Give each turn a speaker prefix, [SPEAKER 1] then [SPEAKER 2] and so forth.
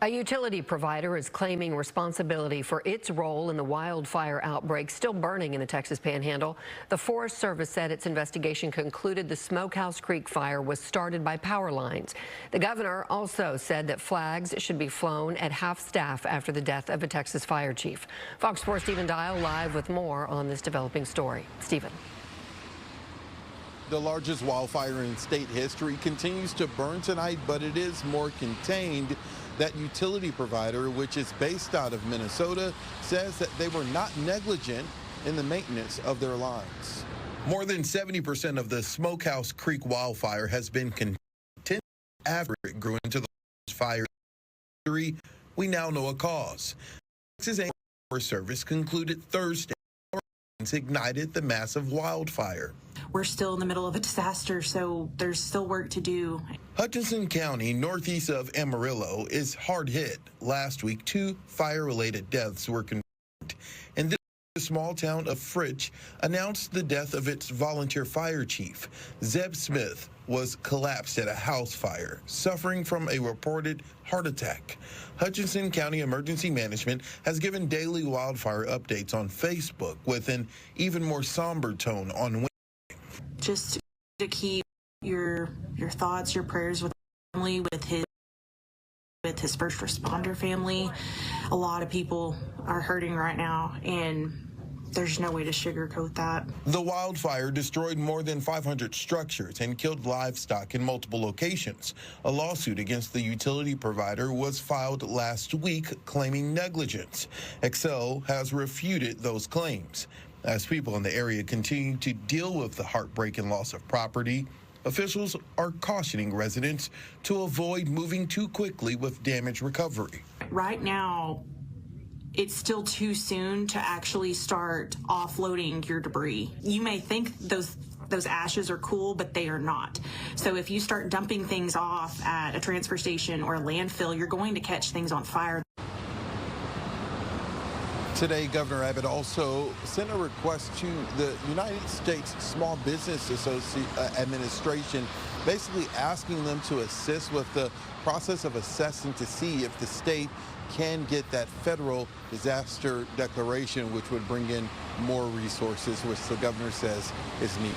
[SPEAKER 1] A utility provider is claiming responsibility for its role in the wildfire outbreak still burning in the Texas Panhandle. The Forest Service said its investigation concluded the Smokehouse Creek fire was started by power lines. The governor also said that flags should be flown at half staff after the death of a Texas fire chief. Fox Sports' Stephen Dial live with more on this developing story. Stephen.
[SPEAKER 2] The largest wildfire in state history continues to burn tonight, but it is more contained. That utility provider, which is based out of Minnesota, says that they were not negligent in the maintenance of their lines. More than 70% of the Smokehouse Creek wildfire has been contained after it grew into the fire. We now know a cause. Texas Forest Service concluded Thursday ignited the massive wildfire.
[SPEAKER 3] We're still in the middle of a disaster, so there's still work to do.
[SPEAKER 2] Hutchinson County, northeast of Amarillo, is hard hit. Last week, 2 fire-related deaths were confirmed, and this small town of Fritch announced the death of its volunteer fire chief. Zeb Smith was collapsed at a house fire, suffering from a reported heart attack. Hutchinson County Emergency Management has given daily wildfire updates on Facebook with an even more somber tone on Wednesday.
[SPEAKER 3] Just to keep your thoughts, your prayers with family, with his first responder family. A lot of people are hurting right now, and there's no way to sugarcoat that.
[SPEAKER 2] The wildfire destroyed more than 500 structures and killed livestock in multiple locations. A lawsuit against the utility provider was filed last week claiming negligence. Xcel has refuted those claims. As people in the area continue to deal with the heartbreak and loss of property, officials are cautioning residents to avoid moving too quickly with damage recovery.
[SPEAKER 3] Right now, it's still too soon to actually start offloading your debris. You may think those ashes are cool, but they are not. So if you start dumping things off at a transfer station or a landfill, you're going to catch things on fire.
[SPEAKER 2] Today, Governor Abbott also sent a request to the United States Small Business Administration, basically asking them to assist with the process of assessing to see if the state can get that federal disaster declaration, which would bring in more resources, which the governor says is needed.